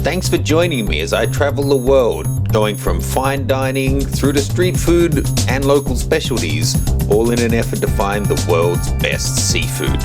Thanks for joining me as I travel the world, going from fine dining through to street food and local specialties, all in an effort to find the world's best seafood.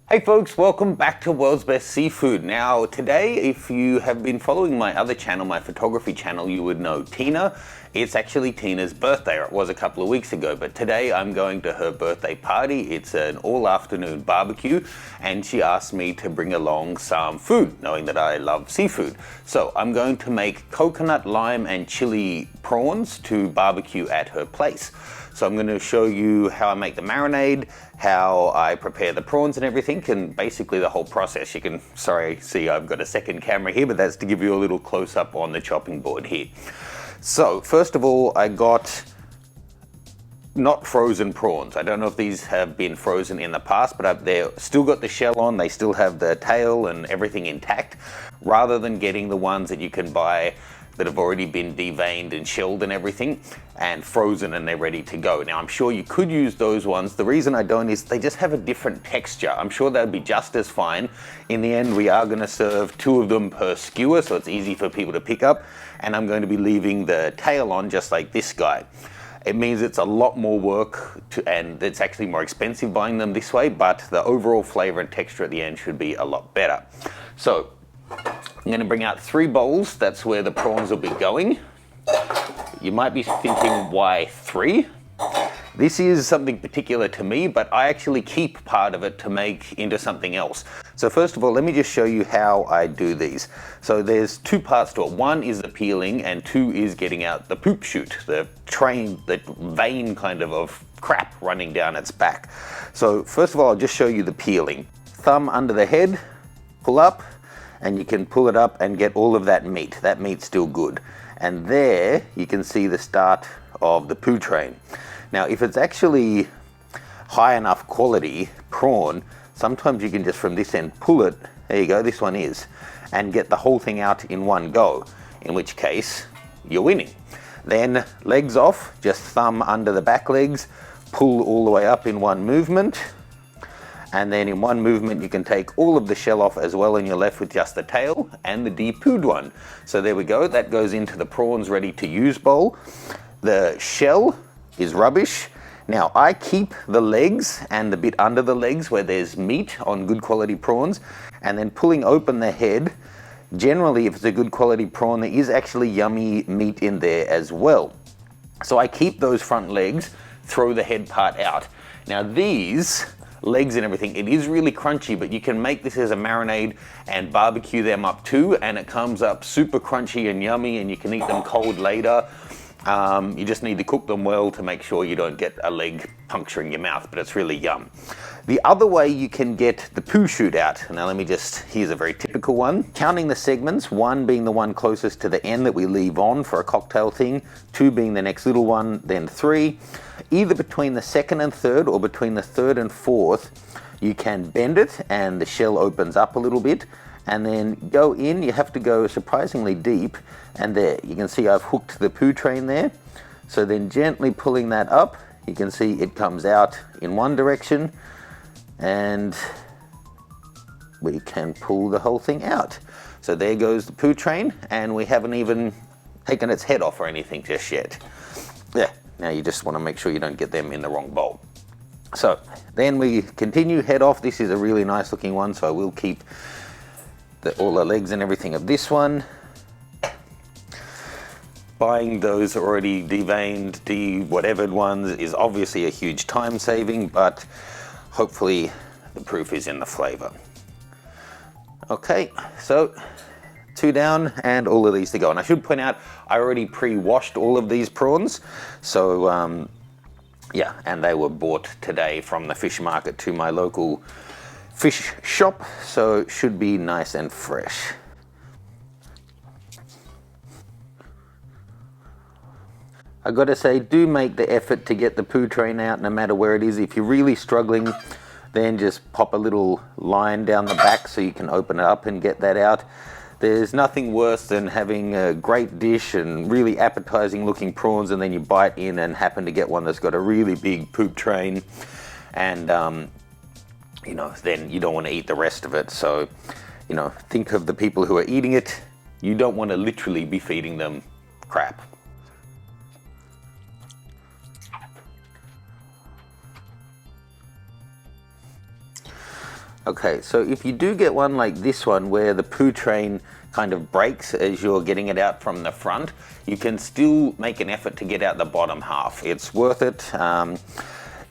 Hey folks, welcome back to World's Best Seafood. Now today, if you have been following my other channel, my photography channel, you would know Tina. It's actually Tina's birthday, or it was a couple of weeks ago, but today I'm going to her birthday party. It's an all afternoon barbecue and she asked me to bring along some food, knowing that I love seafood. So I'm going to make coconut, lime and chili prawns to barbecue at her place. So I'm going to show you how I make the marinade, how I prepare the prawns and everything, and basically the whole process. You can, see I've got a second camera here, but that's to give you a little close up on the chopping board here. So first of all, I got not frozen prawns. I don't know if these have been frozen in the past, but they've still got the shell on, they still have the tail and everything intact, rather than getting the ones that you can buy that have already been deveined and shelled and everything and frozen and they're ready to go. Now I'm sure you could use those ones. The reason I don't is they just have a different texture. I'm sure they'd be just as fine. In the end, we are gonna serve 2 of them per skewer, so it's easy for people to pick up. And I'm going to be leaving the tail on just like this guy. It means it's a lot more work and it's actually more expensive buying them this way, but the overall flavor and texture at the end should be a lot better. So I'm going to bring out 3 bowls. That's where the prawns will be going. You might be thinking, why 3? This is something particular to me, but I actually keep part of it to make into something else. So first of all, let me just show you how I do these. So there's 2 parts to it. 1 is the peeling and 2 is getting out the poop chute, the vein kind of crap running down its back. So first of all, I'll just show you the peeling. Thumb under the head, pull up, and you can pull it up and get all of that meat. That meat's still good. And there you can see the start of the poo train. Now, if it's actually high enough quality prawn, sometimes you can just from this end pull it, there you go, this one is, and get the whole thing out in one go, in which case you're winning. Then legs off, just thumb under the back legs, pull all the way up in one movement, and then in one movement you can take all of the shell off as well and you're left with just the tail and the de-pooed one. So there we go, that goes into the prawns ready to use bowl. The shell is rubbish. Now I keep the legs and the bit under the legs where there's meat on good quality prawns, and then pulling open the head, generally if it's a good quality prawn there is actually yummy meat in there as well. So I keep those front legs, throw the head part out. Now these legs and everything, it is really crunchy, but you can make this as a marinade and barbecue them up too, and it comes up super crunchy and yummy, and you can eat them cold later. You just need to cook them well to make sure you don't get a leg puncturing your mouth, but it's really yum. The other way you can get the poo chute out, now here's a very typical one. Counting the segments, 1 being the one closest to the end that we leave on for a cocktail thing, 2 being the next little one, then 3. Either between the 2nd and 3rd or between the 3rd and 4th, you can bend it and the shell opens up a little bit, and then go in. You have to go surprisingly deep, and there you can see I've hooked the poo train there. So then gently pulling that up, you can see it comes out in one direction, and we can pull the whole thing out. So there goes the poo train, and we haven't even taken its head off or anything just yet. Yeah, now you just want to make sure you don't get them in the wrong bowl. So then we continue, head off. This is a really nice looking one, so I will keep all the legs and everything of this one. Buying those already deveined, de-whatevered ones is obviously a huge time saving, but hopefully the proof is in the flavor. Okay, so 2 down and all of these to go. And I should point out, I already pre-washed all of these prawns. So yeah, and they were bought today from the fish market to my local fish shop, so it should be nice and fresh. I gotta say, do make the effort to get the poo train out no matter where it is. If you're really struggling, then just pop a little line down the back so you can open it up and get that out. There's nothing worse than having a great dish and really appetizing looking prawns, and then you bite in and happen to get one that's got a really big poop train, and you know, then you don't want to eat the rest of it. So you know, think of the people who are eating it. You don't want to literally be feeding them crap. Okay, so if you do get one like this one where the poo train kind of breaks as you're getting it out from the front, you can still make an effort to get out the bottom half. It's worth it.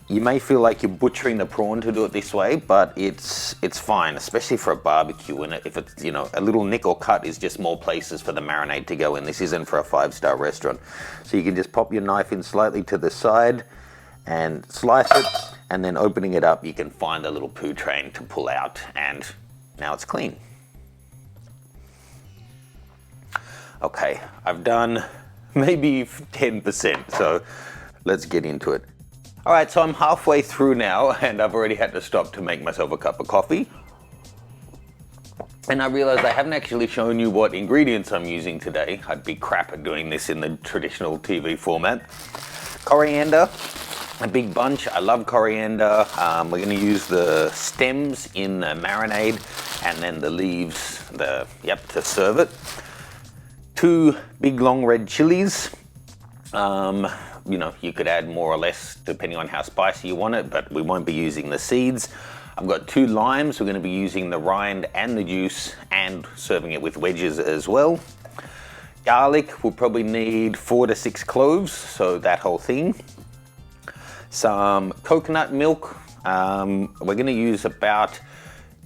You may feel like you're butchering the prawn to do it this way, but it's fine, especially for a barbecue. And if it's, you know, a little nick or cut is just more places for the marinade to go in. This isn't for a 5-star restaurant. So you can just pop your knife in slightly to the side and slice it, and then opening it up, you can find the little poo train to pull out, and now it's clean. Okay, I've done maybe 10%, so let's get into it. All right, so I'm halfway through now, and I've already had to stop to make myself a cup of coffee. And I realized I haven't actually shown you what ingredients I'm using today. I'd be crap at doing this in the traditional TV format. Coriander, a big bunch. I love coriander. We're going to use the stems in the marinade and then the leaves, to serve it. 2 big long red chillies. You know, you could add more or less depending on how spicy you want it, but we won't be using the seeds. I've got 2 limes. We're going to be using the rind and the juice and serving it with wedges as well. Garlic, we'll probably need 4 to 6 cloves, so that whole thing. Some coconut milk. We're going to use about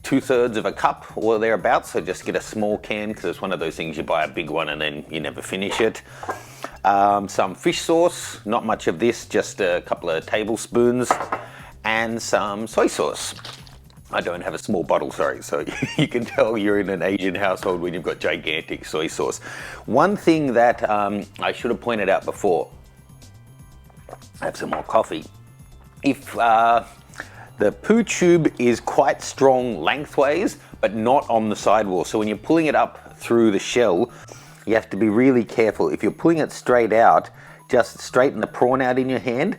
2/3 of a cup or thereabouts, so just get a small can because it's one of those things you buy a big one and then you never finish it. Some fish sauce, not much of this, just a couple of tablespoons, and some soy sauce. I don't have a small bottle, sorry, so you can tell you're in an Asian household when you've got gigantic soy sauce. One thing that I should have pointed out before, I have some more coffee. If the poo tube is quite strong lengthways, but not on the sidewall, so when you're pulling it up through the shell, you have to be really careful. If you're pulling it straight out, just straighten the prawn out in your hand,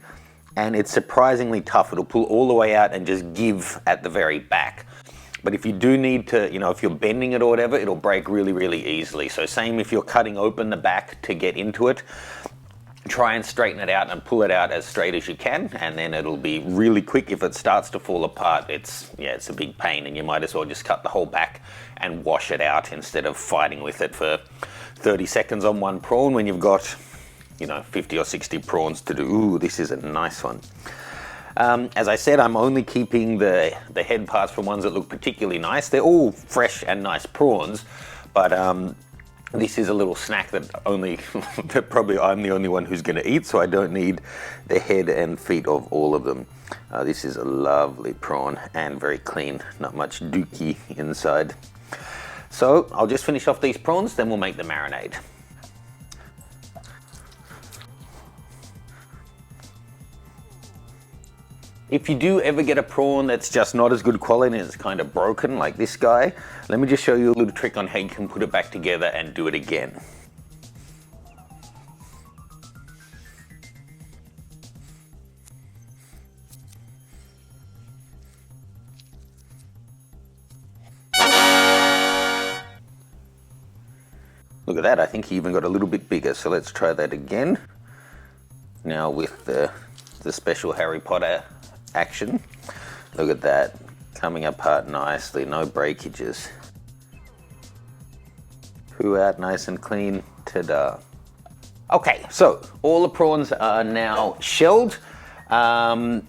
and it's surprisingly tough. It'll pull all the way out and just give at the very back. But if you do need to, you know, if you're bending it or whatever, it'll break really, really easily. So same if you're cutting open the back to get into it, try and straighten it out and pull it out as straight as you can, and then it'll be really quick. If it starts to fall apart, it's a big pain, and you might as well just cut the whole back and wash it out instead of fighting with it for 30 seconds on one prawn when you've got, you know, 50 or 60 prawns to do. Ooh, this is a nice one. As I said, I'm only keeping the head parts from ones that look particularly nice. They're all fresh and nice prawns, but this is a little snack that probably I'm the only one who's going to eat, so I don't need the head and feet of all of them. This is a lovely prawn and very clean, not much dookie inside. So I'll just finish off these prawns, then we'll make the marinade. If you do ever get a prawn that's just not as good quality and it's kind of broken like this guy, let me just show you a little trick on how you can put it back together and do it again. Look at that, I think he even got a little bit bigger, so let's try that again. Now with the special Harry Potter action. Look at that, coming apart nicely, no breakages. Poo out nice and clean, ta-da. Okay, so all the prawns are now shelled. I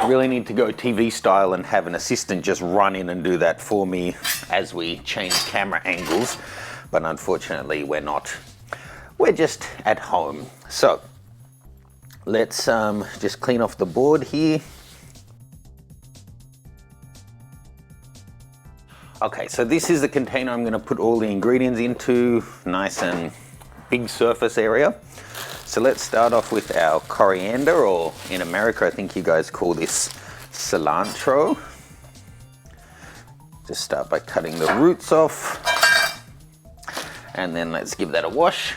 really need to go TV style and have an assistant just run in and do that for me as we change camera angles, but unfortunately we're not. We're just at home. So let's just clean off the board here. Okay, so this is the container I'm going to put all the ingredients into, nice and big surface area. So let's start off with our coriander, or in America I think you guys call this cilantro. Just start by cutting the roots off, and then let's give that a wash.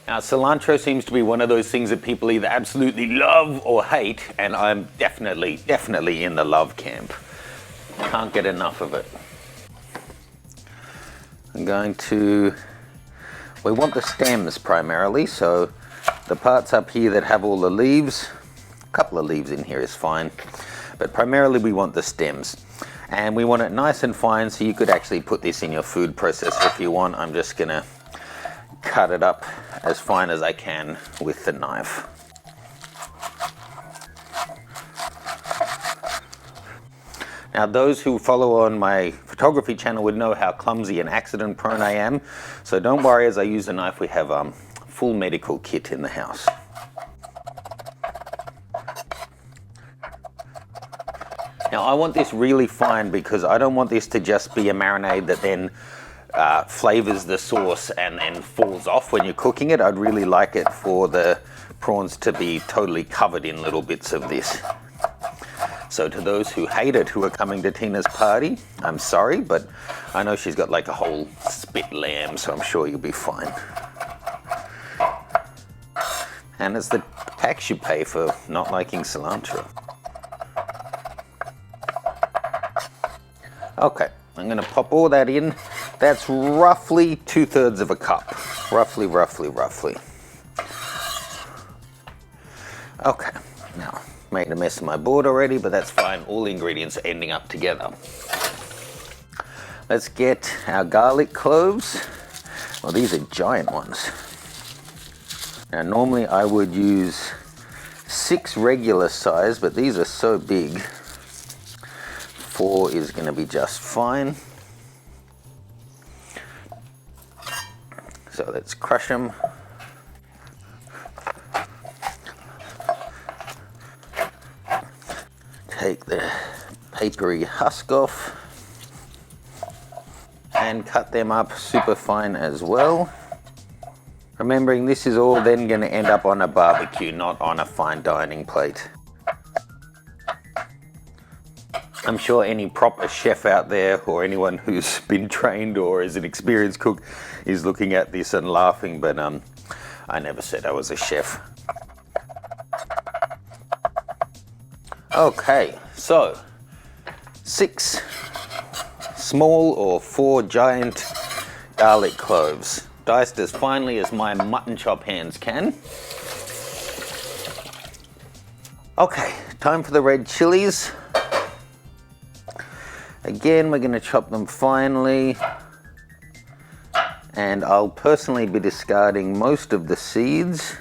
Now, cilantro seems to be one of those things that people either absolutely love or hate, and I'm definitely in the love camp. Can't get enough of it. we want the stems primarily, so the parts up here that have all the leaves, a couple of leaves in here is fine, but primarily we want the stems. And we want it nice and fine, so you could actually put this in your food processor if you want. I'm just gonna cut it up as fine as I can with the knife. Now, those who follow on my photography channel would know how clumsy and accident prone I am, so don't worry, as I use the knife, we have a full medical kit in the house. Now, I want this really fine because I don't want this to just be a marinade that then flavors the sauce and then falls off when you're cooking it. I'd really like it for the prawns to be totally covered in little bits of this. So to those who hate it, who are coming to Tina's party, I'm sorry, but I know she's got like a whole spit lamb, so I'm sure you'll be fine. And it's the tax you pay for not liking cilantro. Okay, I'm gonna pop all that in. That's roughly 2/3 of a cup. Roughly. Okay, now, made a mess of my board already, but that's fine. All the ingredients are ending up together. Let's get our garlic cloves. Well, these are giant ones. Now, normally I would use 6 regular size, but these are so big. 4 is going to be just fine. So let's crush them. Take the papery husk off and cut them up super fine as well. Remembering this is all then going to end up on a barbecue, not on a fine dining plate. I'm sure any proper chef out there or anyone who's been trained or is an experienced cook is looking at this and laughing, but I never said I was a chef. Okay, so 6 small or 4 giant garlic cloves, diced as finely as my mutton chop hands can. Okay, time for the red chillies. Again, we're going to chop them finely, and I'll personally be discarding most of the seeds.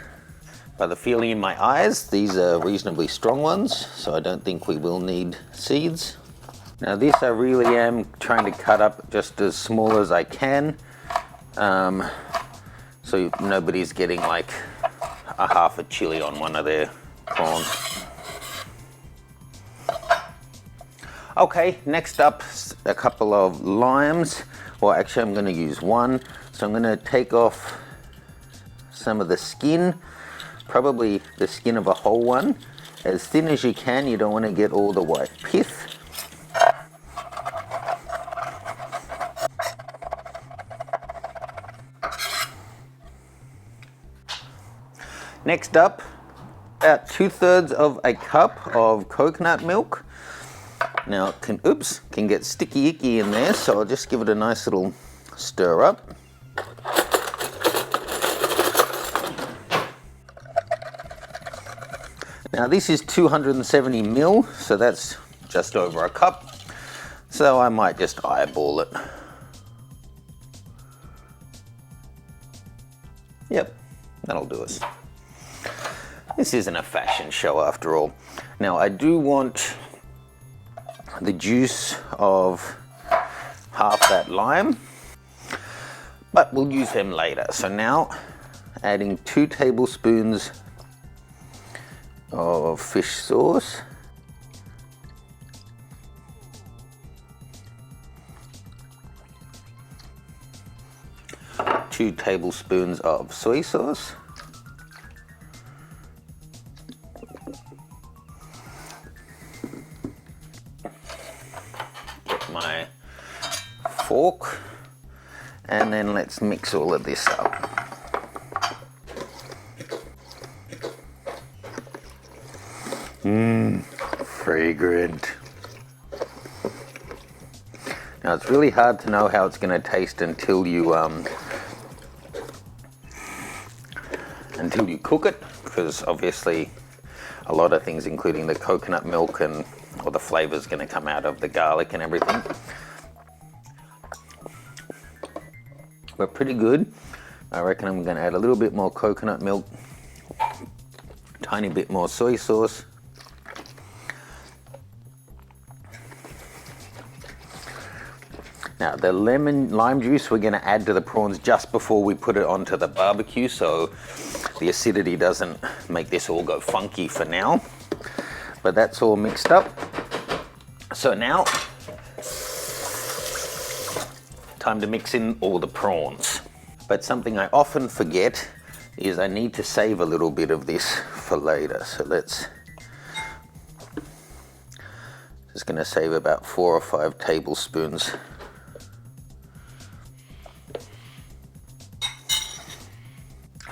By the feeling in my eyes, these are reasonably strong ones, so I don't think we will need seeds. Now this I really am trying to cut up just as small as I can, so nobody's getting like a half a chili on one of their prawns. Okay, next up, a couple of limes. Well, actually I'm going to use one. So I'm going to take off some of the skin, probably the skin of a whole one. As thin as you can, you don't want to get all the white pith. Next up, about 2/3 of a cup of coconut milk. Now it can get sticky icky in there, so I'll just give it a nice little stir up. Now this is 270 ml, so that's just over a cup. So I might just eyeball it. Yep, that'll do us. This isn't a fashion show after all. Now I do want the juice of half that lime, but we'll use them later. So now adding 2 tablespoons of fish sauce, two tablespoons of soy sauce, my fork, and then let's mix all of this up. Fragrant. Now it's really hard to know how it's going to taste until you cook it, because obviously a lot of things, including the coconut milk and all the flavor, is going to come out of the garlic and everything. But pretty good. I reckon I'm going to add a little bit more coconut milk, tiny bit more soy sauce. Now the lime juice we're going to add to the prawns just before we put it onto the barbecue, so the acidity doesn't make this all go funky for now. But that's all mixed up. So now, time to mix in all the prawns. But something I often forget is I need to save a little bit of this for later. So just going to save about 4 or 5 tablespoons.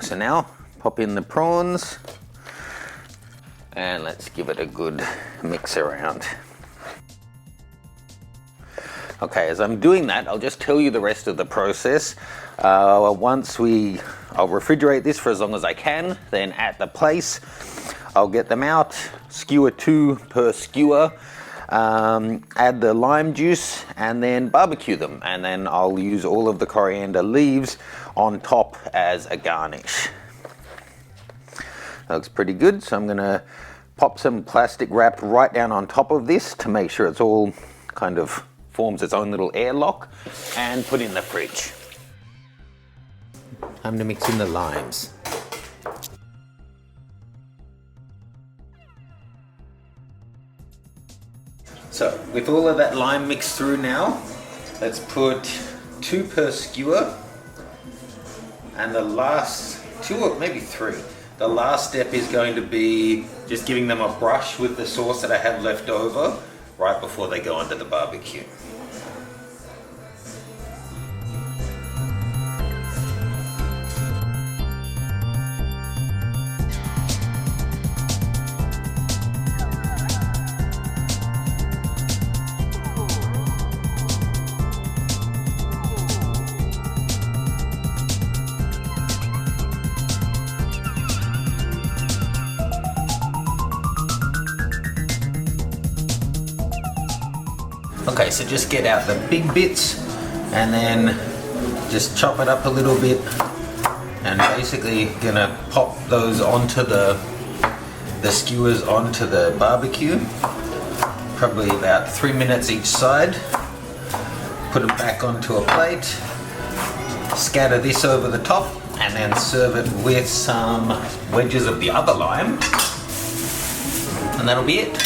So now, pop in the prawns and let's give it a good mix around. Okay, as I'm doing that, I'll just tell you the rest of the process. I'll refrigerate this for as long as I can, then at the place, I'll get them out, skewer 2 per skewer, add the lime juice, and then barbecue them. And then I'll use all of the coriander leaves on top as a garnish. That looks pretty good, so I'm gonna pop some plastic wrap right down on top of this to make sure it's all kind of forms its own little airlock, and put in the fridge. Time to mix in the limes. So with all of that lime mixed through now, let's put 2 per skewer, and the last 2 or maybe 3. The last step is going to be just giving them a brush with the sauce that I have left over right before they go onto the barbecue. Okay, so just get out the big bits and then just chop it up a little bit, and basically gonna pop those onto the skewers onto the barbecue, probably about 3 minutes each side. Put them back onto a plate, scatter this over the top, and then serve it with some wedges of the other lime, and that'll be it.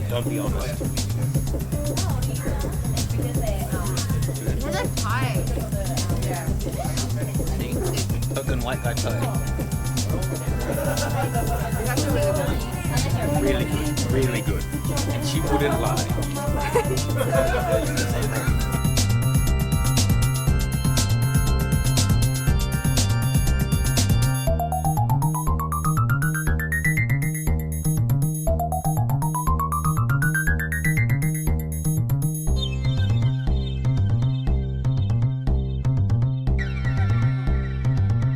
Don't be honest. Token white guy pie. Really good, really good. And she wouldn't lie.